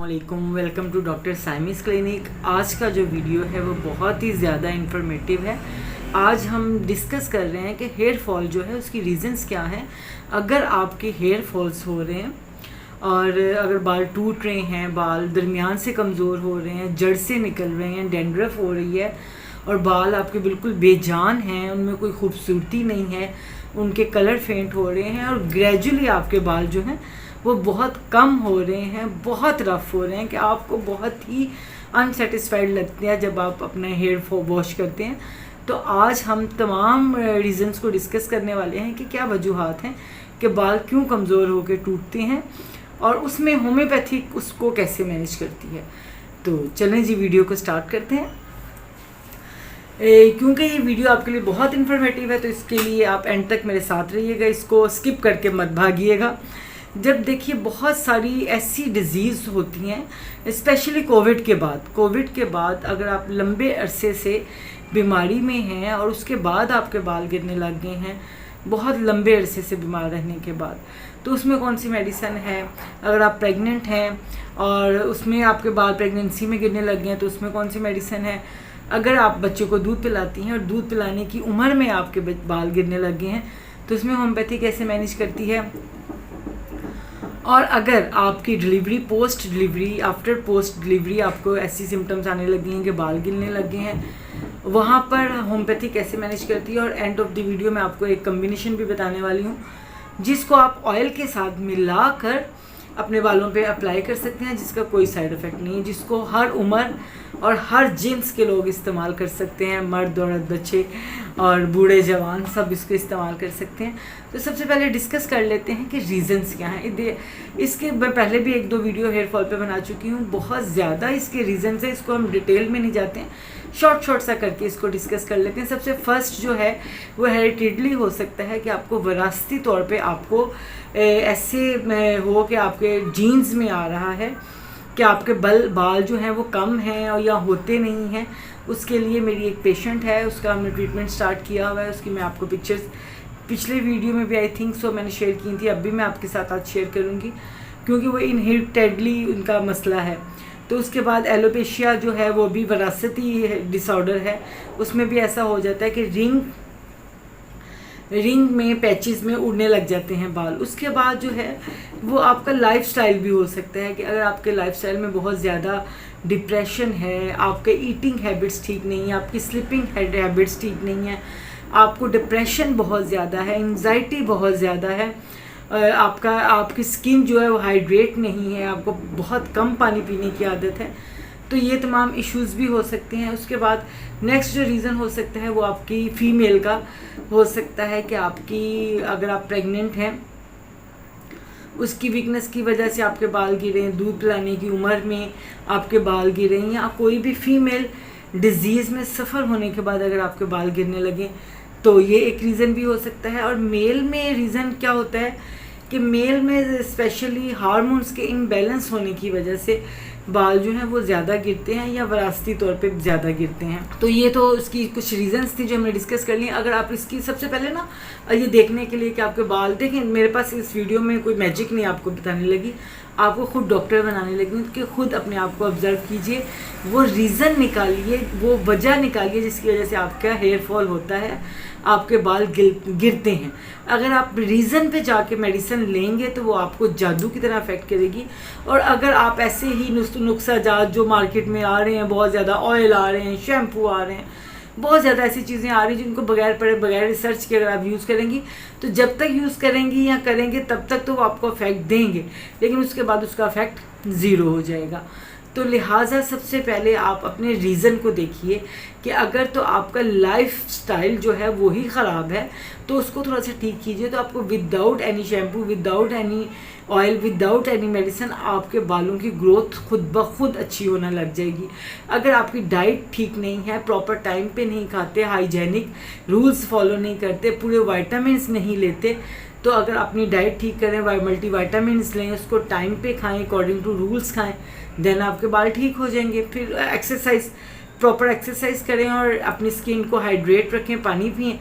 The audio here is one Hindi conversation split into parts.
अस्सलामुअलैकुम, वेलकम टू डॉक्टर साइमिस क्लिनिक। आज का जो वीडियो है वो बहुत ही ज़्यादा इन्फॉर्मेटिव है। आज हम डिस्कस कर रहे हैं कि हेयर फॉल जो है उसकी रीज़न्स क्या हैं। अगर आपके हेयर फॉल्स हो रहे हैं और अगर बाल टूट रहे हैं, बाल दरमियान से कमज़ोर हो रहे हैं, जड़ से निकल रहे हैं, डैंड्रफ हो रही है और बाल आपके बिल्कुल बेजान हैं, उनमें कोई खूबसूरती नहीं है, उनके कलर फेंट हो रहे हैं और ग्रेजुअली आपके बाल जो हैं वो बहुत कम हो रहे हैं, बहुत रफ़ हो रहे हैं कि आपको बहुत ही अनसेटिस्फाइड लगते हैं जब आप अपना हेयर वॉश करते हैं। तो आज हम तमाम रीज़न्स को डिस्कस करने वाले हैं कि क्या वजूहात हैं कि बाल क्यों कमज़ोर होकर टूटते हैं और उसमें होम्योपैथिक उसको कैसे मैनेज करती है। तो चलें जी, वीडियो को स्टार्ट करते हैं। क्योंकि ये वीडियो आपके लिए बहुत इन्फॉर्मेटिव है तो इसके लिए आप एंड तक मेरे साथ रहिएगा, इसको स्किप करके मत भागिएगा। जब देखिए बहुत सारी ऐसी डिज़ीज़ होती हैं स्पेशली कोविड के बाद अगर आप लंबे अरसे से बीमारी में हैं और उसके बाद आपके बाल गिरने लग गए हैं, बहुत लंबे अरसे से बीमार रहने के बाद, तो उसमें कौन सी मेडिसिन है। अगर आप प्रेग्नेंट हैं और उसमें आपके बाल प्रेगनेंसी में गिरने लग गए हैं तो उसमें कौन सी मेडिसिन है। अगर आप बच्चों को दूध पिलाती हैं और दूध पिलाने की उम्र में आपके बाल गिरने लग गए हैं तो उसमें होम्योपैथी कैसे मैनेज करती है। और अगर आपकी delivery, post delivery, after post delivery आपको ऐसी सिम्टम्स आने लगी हैं कि बाल गिरने लगे हैं, वहाँ पर होम्योपैथी कैसे मैनेज करती है। और एंड ऑफ द वीडियो में आपको एक कम्बिनेशन भी बताने वाली हूँ जिसको आप ऑयल के साथ मिलाकर अपने बालों पे अप्लाई कर सकते हैं, जिसका कोई साइड इफ़ेक्ट नहीं है, जिसको हर उम्र और हर जिन्स के लोग इस्तेमाल कर सकते हैं। मर्द, औरत, बच्चे और बूढ़े जवान सब इसको इस्तेमाल कर सकते हैं। तो सबसे पहले डिस्कस कर लेते हैं कि रीज़न्स क्या हैं। इसके मैं पहले भी एक दो वीडियो हेयर फॉल पे बना चुकी हूँ, बहुत ज़्यादा इसके रीज़न्स हैं, इसको हम डिटेल में नहीं जाते हैं, शॉर्ट सा करके इसको डिस्कस कर लेते हैं। सबसे फर्स्ट जो है वो हेरिडिटरी हो सकता है कि आपको विरासती तौर पे आपको ऐसे हो कि आपके जीन्स में आ रहा है कि आपके बाल जो हैं वो कम हैं और या होते नहीं हैं। उसके लिए मेरी एक पेशेंट है, उसका हमने ट्रीटमेंट स्टार्ट किया हुआ है, उसकी मैं आपको पिक्चर्स पिछले वीडियो में भी आई थिंक सो मैंने शेयर की थी, अब भी मैं आपके साथ आज शेयर करूँगी क्योंकि वो इनहेरिटेडली उनका मसला है। तो उसके बाद एलोपेशिया जो है वो भी विरासती डिसऑर्डर है, उसमें भी ऐसा हो जाता है कि रिंग में पैचेस में उड़ने लग जाते हैं बाल। उसके बाद जो है वो आपका लाइफस्टाइल भी हो सकता है कि अगर आपके लाइफस्टाइल में बहुत ज़्यादा डिप्रेशन है, आपके ईटिंग हैबिट्स ठीक नहीं है, आपकी स्लीपिंग हैबिट्स ठीक नहीं है, आपको डिप्रेशन बहुत ज़्यादा है, एंजाइटी बहुत ज़्यादा है, आपकी स्किन जो है वो हाइड्रेट नहीं है, आपको बहुत कम पानी पीने की आदत है, तो ये तमाम इश्यूज़ भी हो सकते हैं। उसके बाद नेक्स्ट जो रीज़न हो सकता है वो आपकी फ़ीमेल का हो सकता है कि आपकी अगर आप प्रेग्नेंट हैं उसकी वीकनेस की वजह से आपके बाल गिरे हैं, दूध पिलाने की उम्र में आपके बाल गिरे हैं, या कोई भी फीमेल डिज़ीज़ में सफ़र होने के बाद अगर आपके बाल गिरने लगे तो ये एक रीज़न भी हो सकता है। और मेल में रीज़न क्या होता है कि मेल में स्पेशली हार्मोन्स के इम्बैलेंस होने की वजह से बाल जो हैं वो ज़्यादा गिरते हैं या विरासती तौर पे ज़्यादा गिरते हैं। तो ये तो उसकी कुछ रीज़न्स थी जो हमने डिस्कस कर ली। अगर आप इसकी सबसे पहले ना ये देखने के लिए कि आपके बाल देखें, मेरे पास इस वीडियो में कोई मैजिक नहीं आपको बताने लगी, आपको खुद डॉक्टर बनाने लगी कि खुद अपने आप को ऑब्जर्व कीजिए, वो रीज़न निकालिए, वो वजह निकालिए जिसकी वजह से आपका हेयर फॉल होता है, आपके बाल गिरते हैं। अगर आप रीज़न पे जाके मेडिसिन लेंगे तो वो आपको जादू की तरह अफेक्ट करेगी। और अगर आप ऐसे ही नुस्खा जात जो मार्केट में आ रहे हैं, बहुत ज़्यादा ऑयल आ रहे हैं, शैम्पू आ रहे हैं, बहुत ज़्यादा ऐसी चीज़ें आ रही हैं जिनको बगैर रिसर्च के अगर आप यूज़ करेंगी तो जब तक यूज़ करेंगी या करेंगे तब तक तो वो आपको अफेक्ट देंगे, लेकिन उसके बाद उसका अफेक्ट ज़ीरो हो जाएगा। तो लिहाजा सबसे पहले आप अपने रीज़न को देखिए कि अगर तो आपका लाइफ स्टाइल जो है वो ही ख़राब है तो उसको थोड़ा सा ठीक कीजिए। तो आपको without any shampoo, without any oil, without any medicine आपके बालों की ग्रोथ खुद ब खुद अच्छी होना लग जाएगी। अगर आपकी डाइट ठीक नहीं है, प्रॉपर टाइम पे नहीं खाते, हाइजेनिक रूल्स फॉलो नहीं करते, पूरे वाइटामिन्स नहीं लेते, तो अगर अपनी डाइट ठीक करें, मल्टी वाइटामिन्स लें, उसको टाइम पे खाएं, अकॉर्डिंग टू रूल्स खाएं, देन आपके बाल ठीक हो जाएंगे। फिर एक्सरसाइज, प्रॉपर एक्सरसाइज करें और अपनी स्किन को हाइड्रेट रखें, पानी पिएं,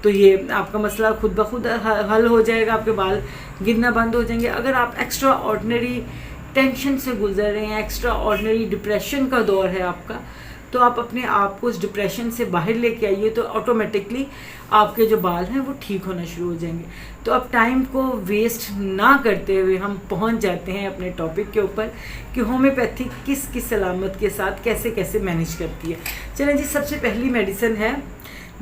तो ये आपका मसला खुद ब खुद हल हो जाएगा, आपके बाल गिरना बंद हो जाएंगे। अगर आप एक्स्ट्रा ऑर्डिनरी टेंशन से गुजर रहे हैं, एक्स्ट्रा ऑर्डिनरी डिप्रेशन का दौर है आपका, तो आप अपने आप को उस डिप्रेशन से बाहर लेके आइए, तो ऑटोमेटिकली आपके जो बाल हैं वो ठीक होना शुरू हो जाएंगे। तो अब टाइम को वेस्ट ना करते हुए हम पहुंच जाते हैं अपने टॉपिक के ऊपर कि होम्योपैथी किस किस सलामत के साथ कैसे कैसे मैनेज करती है। चलें जी, सबसे पहली मेडिसिन है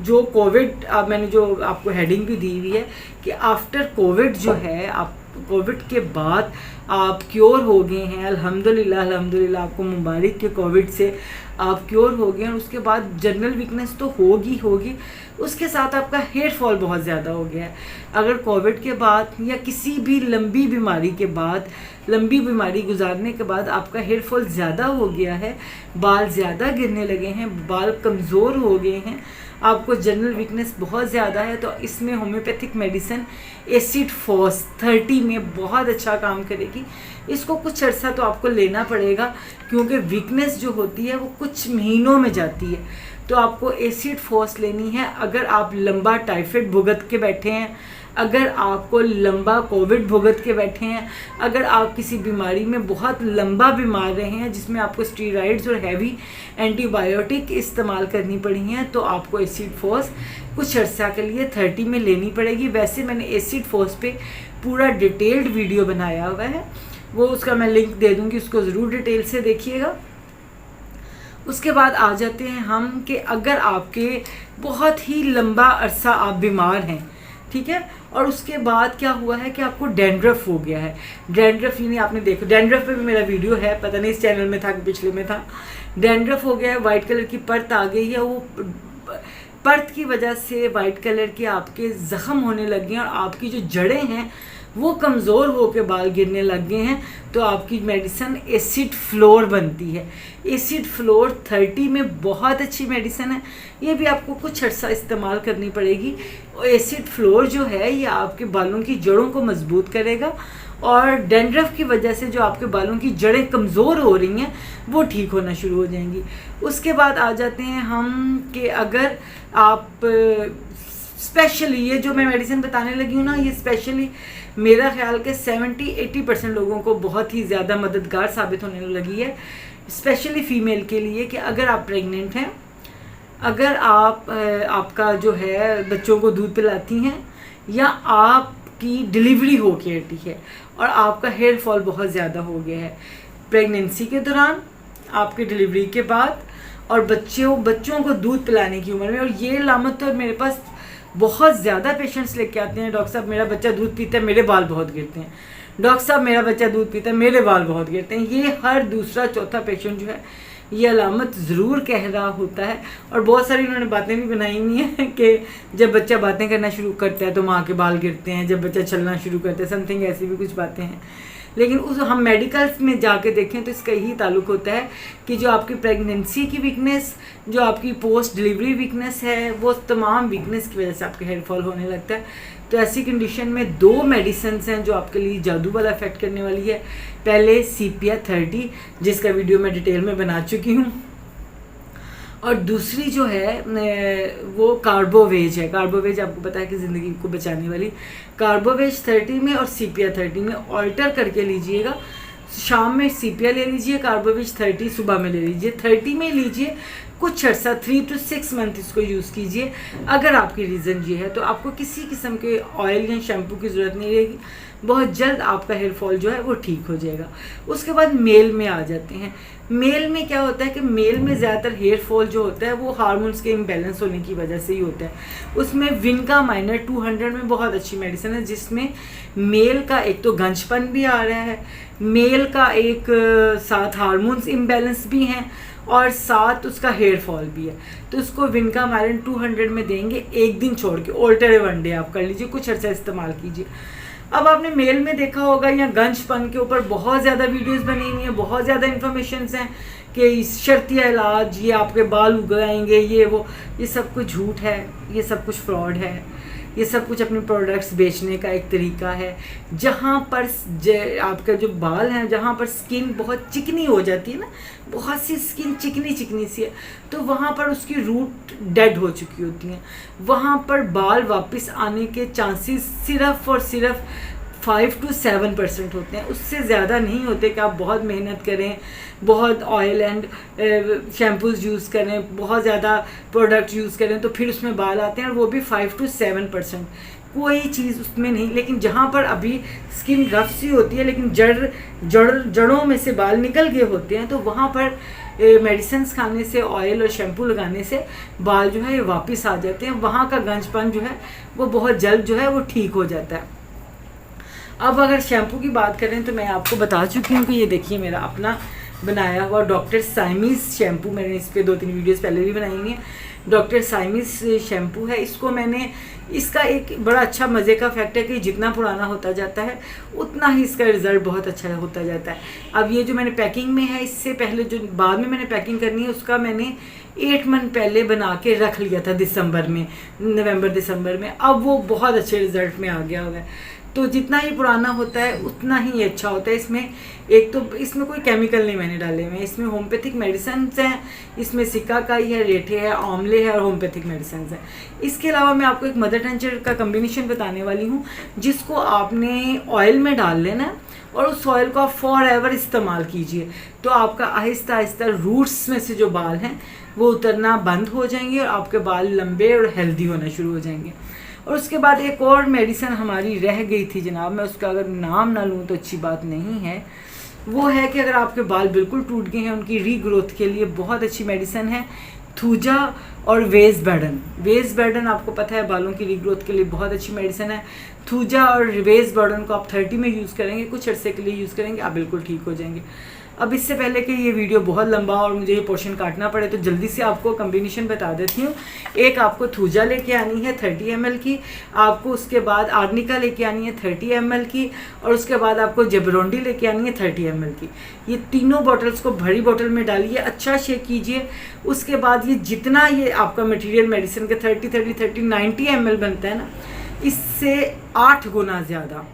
जो कोविड, मैंने जो आपको हेडिंग भी दी हुई है कि आफ्टर कोविड जो है, आप कोविड के बाद आप क्योर हो गए हैं, अल्हम्दुलिल्लाह अल्हम्दुलिल्लाह, आपको मुबारक के कोविड से आप क्योर हो गए हैं। और उसके बाद जनरल वीकनेस तो होगी, उसके साथ आपका हेयर फॉल बहुत ज़्यादा हो गया है। अगर कोविड के बाद या किसी भी लंबी बीमारी के बाद, लंबी बीमारी गुजारने के बाद आपका हेयर फॉल ज़्यादा हो गया है, बाल ज़्यादा गिरने लगे हैं, बाल कमज़ोर हो गए हैं, आपको जनरल वीकनेस बहुत ज़्यादा है, तो इसमें होम्योपैथिक मेडिसिन एसिड फॉस 30 में बहुत अच्छा काम करेगी। इसको कुछ अर्सा तो आपको लेना पड़ेगा क्योंकि वीकनेस जो होती है वो कुछ महीनों में जाती है। तो आपको एसिड फॉस लेनी है अगर आप लंबा टाइफाइड भुगत के बैठे हैं, अगर आपको लंबा कोविड भुगत के बैठे हैं, अगर आप किसी बीमारी में बहुत लंबा बीमार रहे हैं जिसमें आपको स्टीरॉइड्स और हैवी एंटीबायोटिक इस्तेमाल करनी पड़ी हैं, तो आपको एसिड फॉस कुछ अर्सा के लिए 30 में लेनी पड़ेगी। वैसे मैंने एसिड फॉस पे पूरा डिटेल्ड वीडियो बनाया हुआ है, वो उसका मैं लिंक दे दूँगी, उसको ज़रूर डिटेल से देखिएगा। उसके बाद आ जाते हैं हम कि अगर आपके बहुत ही लंबा अरसा आप बीमार हैं, ठीक है, और उसके बाद क्या हुआ है कि आपको डैंड्रफ हो गया है। डैंड्रफ यानी आपने देखो, डैंड्रफ पे भी मेरा वीडियो है, पता नहीं इस चैनल में था कि पिछले में था। डैंड्रफ हो गया है, वाइट कलर की परत आ गई है, वो परत की वजह से वाइट कलर के आपके ज़ख्म होने लग गए हैं और आपकी जो जड़ें हैं वो कमज़ोर होकर बाल गिरने लग गए हैं। तो आपकी मेडिसिन एसिड फ्लोर बनती है। एसिड फ्लोर 30 में बहुत अच्छी मेडिसिन है, ये भी आपको कुछ अर्सा इस्तेमाल करनी पड़ेगी। एसिड फ्लोर जो है ये आपके बालों की जड़ों को मजबूत करेगा और डैंड्रफ की वजह से जो आपके बालों की जड़ें कमज़ोर हो रही हैं वो ठीक होना शुरू हो जाएंगी। उसके बाद आ जाते हैं हम कि अगर आप स्पेशली ये जो मैं मेडिसिन बताने लगी हूँ ना, ये स्पेशली मेरा ख्याल के 70-80% लोगों को बहुत ही ज़्यादा मददगार साबित होने लगी है, स्पेशली फ़ीमेल के लिए। कि अगर आप प्रेग्नेंट हैं, अगर आप आपका जो है बच्चों को दूध पिलाती हैं, या आपकी डिलीवरी हो के हटी है और आपका हेयर फॉल बहुत ज़्यादा हो गया है प्रेगनेंसी के दौरान, आपके डिलीवरी के बाद, और बच्चों को दूध पिलाने की उम्र में। और ये लामत तो मेरे पास बहुत ज़्यादा पेशेंट्स लेके आते हैं, डॉक्टर साहब मेरा बच्चा दूध पीता है, मेरे बाल बहुत गिरते हैं, डॉक्टर साहब मेरा बच्चा दूध पीता है, मेरे बाल बहुत गिरते हैं। ये हर दूसरा चौथा पेशेंट जो है ये अलामत ज़रूर कह रहा होता है। और बहुत सारी उन्होंने बातें भी बनाई हुई हैं कि जब बच्चा बातें करना शुरू करता है तो माँ के बाल गिरते हैं, जब बच्चा चलना शुरू करता है, समथिंग ऐसी भी कुछ बातें हैं। लेकिन उस हम मेडिकल्स में जाके देखें तो इसका यही ताल्लुक होता है कि जो आपकी प्रेगनेंसी की वीकनेस, जो आपकी पोस्ट डिलीवरी वीकनेस है, वो तमाम वीकनेस की वजह से आपके हेयर फॉल होने लगता है। तो ऐसी कंडीशन में 2 मेडिसिन हैं जो आपके लिए जादू वाला इफेक्ट करने वाली है। पहले सीपिया 30 जिसका वीडियो मैं डिटेल में बना चुकी हूँ, और दूसरी जो है वो कार्बोवेज है। कार्बोवेज आपको पता है कि ज़िंदगी को बचाने वाली। कार्बोवेज 30 में और सीपिया 30 में ऑल्टर करके लीजिएगा। शाम में सीपिया ले लीजिए, कार्बोवेज 30 सुबह में ले लीजिए। 30 में लीजिए, कुछ अर्सा 3 to 6 मंथ इसको यूज़ कीजिए। अगर आपकी रीज़न ये है तो आपको किसी किस्म के ऑयल या शैम्पू की ज़रूरत नहीं रहेगी, बहुत जल्द आपका हेयर फॉल जो है वो ठीक हो जाएगा। उसके बाद मेल में आ जाते हैं। मेल में क्या होता है कि मेल में ज़्यादातर हेयर फॉल जो होता है वो हार्मोन्स के इम्बैलेंस होने की वजह से ही होता है। उसमें विनका माइनर 200 में बहुत अच्छी मेडिसिन है, जिसमें मेल का एक तो गंजपन भी आ रहा है, मेल का एक साथ हार्मोन्स इम्बैलेंस भी हैं और साथ उसका हेयर फॉल भी है। तो उसको विनका माइरन 200 में देंगे, एक दिन छोड़ के, ऑल्टर 1 डे आप कर लीजिए, कुछ अर्सा इस्तेमाल कीजिए। अब आपने मेल में देखा होगा या गंजपन के ऊपर बहुत ज़्यादा वीडियोस बनी हुई हैं, बहुत ज़्यादा इन्फॉर्मेशंस हैं कि शर्तिया इलाज, ये आपके बाल उगाएंगे, ये सब कुछ झूठ है, ये सब कुछ फ्रॉड है, ये सब कुछ अपने प्रोडक्ट्स बेचने का एक तरीका है। जहाँ पर आपका जो बाल हैं, जहाँ पर स्किन बहुत चिकनी हो जाती है ना, बहुत सी स्किन चिकनी चिकनी सी है, तो वहाँ पर उसकी रूट डेड हो चुकी होती हैं। वहाँ पर बाल वापस आने के चांसेस सिर्फ और सिर्फ 5 to 7% होते हैं, उससे ज़्यादा नहीं होते कि आप बहुत मेहनत करें, बहुत ऑयल एंड शैम्पूज़ यूज़ करें, बहुत ज़्यादा प्रोडक्ट यूज़ करें तो फिर उसमें बाल आते हैं, और वो भी 5 to 7%, कोई चीज़ उसमें नहीं। लेकिन जहाँ पर अभी स्किन रफ सी होती है लेकिन जड़ों में से बाल निकल गए होते हैं, तो वहाँ पर मेडिसिन खाने से, ऑयल और शैम्पू लगाने से बाल जो है ये वापस आ जाते हैं, वहाँ का गंजपन जो है वो बहुत जल्द जो है वो ठीक हो जाता है। अब अगर शैम्पू की बात करें तो मैं आपको बता चुकी हूँ कि ये देखिए मेरा अपना बनाया हुआ डॉक्टर साइमिस शैम्पू, मैंने इस पर 2-3 वीडियोस पहले भी बनाई हैं। डॉक्टर साइमिस शैम्पू है, इसको मैंने, इसका एक बड़ा अच्छा मज़े का फैक्ट है कि जितना पुराना होता जाता है उतना ही इसका रिज़ल्ट बहुत अच्छा होता जाता है। अब ये जो मैंने पैकिंग में है, इससे पहले जो बाद में मैंने पैकिंग करनी है उसका मैंने 8 मंथ पहले बना के रख लिया था दिसंबर में, नवंबर दिसंबर में, अब वो बहुत अच्छे रिज़ल्ट में आ गया हुआ है। तो जितना ही पुराना होता है उतना ही अच्छा होता है। इसमें एक तो इसमें कोई केमिकल नहीं मैंने डाले हुए हैं, इसमें होम्योपैथिक मेडिसिन हैं, इसमें सिकाकाई है, रेठे है, आंवले है और होम्योपैथिक मेडिसिन है। इसके अलावा मैं आपको एक मदर टेंचर का कम्बिनेशन बताने वाली हूँ, जिसको आपने ऑयल में डाल लेना है और उस ऑयल को आप फॉर एवर इस्तेमाल कीजिए, तो आपका आहिस्ता आहिस्ता रूट्स में से जो बाल हैं वो उतरना बंद हो जाएंगे और आपके बाल लंबे और हेल्दी होना शुरू हो जाएंगे। और उसके बाद एक और मेडिसिन हमारी रह गई थी जनाब, मैं उसका अगर नाम ना लूँ तो अच्छी बात नहीं है। वो है कि अगर आपके बाल बिल्कुल टूट गए हैं, उनकी रीग्रोथ के लिए बहुत अच्छी मेडिसिन है थूजा और वेज बर्डन। वेज बर्डन आपको पता है बालों की रीग्रोथ के लिए बहुत अच्छी मेडिसिन है। थूजा और वेज बर्डन को आप 30 में यूज़ करेंगे, कुछ अर्से के लिए यूज़ करेंगे, आप बिल्कुल ठीक हो जाएंगे। अब इससे पहले कि ये वीडियो बहुत लंबा और मुझे ये पोर्शन काटना पड़े तो जल्दी से आपको कम्बिनेशन बता देती हूँ। एक आपको थूजा लेके आनी है 30 ml की, आपको उसके बाद आर्निका लेके आनी है 30 ml की, और उसके बाद आपको जेबरोंडी लेके आनी है 30 ml की। ये तीनों बॉटल्स को भरी बोतल में डालिए, अच्छा शेक कीजिए। उसके बाद ये जितना ये आपका मटेरियल मेडिसिन के 90 ml बनता है ना, इससे 8 गुना ज़्यादा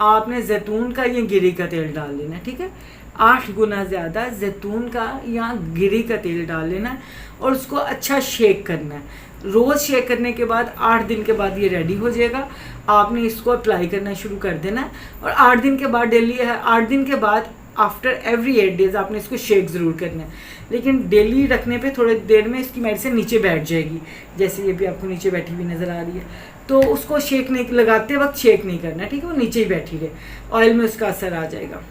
आपने जैतून का या गिरी का तेल डाल लेना, ठीक है। 8 गुना ज़्यादा जैतून का या गिरी का तेल डाल लेना है और उसको अच्छा शेक करना है। रोज़ शेक करने के बाद 8 दिन के बाद ये रेडी हो जाएगा। आपने इसको अप्लाई करना शुरू कर देना है और 8 दिन के बाद डेली 8 दिन के बाद आफ्टर एवरी 8 डेज़ आपने इसको शेक ज़रूर करना है। लेकिन डेली रखने पे थोड़ी देर में इसकी मेडिसिन नीचे बैठ जाएगी, जैसे ये भी आपको नीचे बैठी हुई नज़र आ रही है। तो उसको शेक नहीं, लगाते वक्त शेक नहीं करना, ठीक है, वो नीचे ही बैठी रहे, ऑयल में उसका असर आ जाएगा।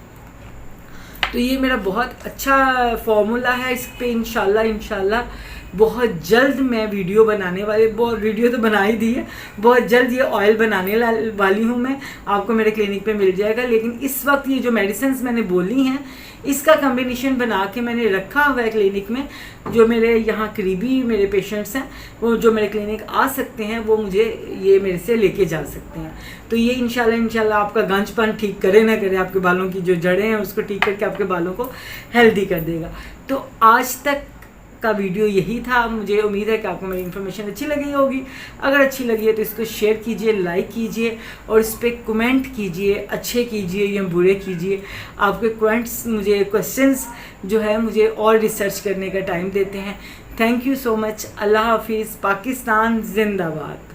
तो ये मेरा बहुत अच्छा फॉर्मूला है, इस पे इंशाल्लाह बहुत जल्द मैं वीडियो बनाने वाली, बहुत वीडियो तो बना ही दी है, बहुत जल्द ये ऑयल बनाने वाली हूँ मैं, आपको मेरे क्लिनिक पे मिल जाएगा। लेकिन इस वक्त ये जो मेडिसिन्स मैंने बोली हैं इसका कम्बिनेशन बना के मैंने रखा हुआ है क्लिनिक में। जो मेरे यहाँ करीबी मेरे पेशेंट्स हैं वो जो मेरे क्लिनिक आ सकते हैं वो मुझे ये मेरे से लेके जा सकते हैं। तो ये इंशाल्लाह आपका गंजपन ठीक करे ना करे, आपके बालों की जो जड़ें हैं उसको ठीक करके आपके बालों को हेल्दी कर देगा। तो आज तक का वीडियो यही था। मुझे उम्मीद है कि आपको मेरी इन्फॉर्मेशन अच्छी लगी होगी। अगर अच्छी लगी है तो इसको शेयर कीजिए, लाइक कीजिए और इस पर कमेंट कीजिए, अच्छे कीजिए या बुरे कीजिए। आपके कमेंट्स मुझे, क्वेश्चंस जो है मुझे और रिसर्च करने का टाइम देते हैं। Thank you so much. अल्लाह हाफिज़। पाकिस्तान जिंदाबाद।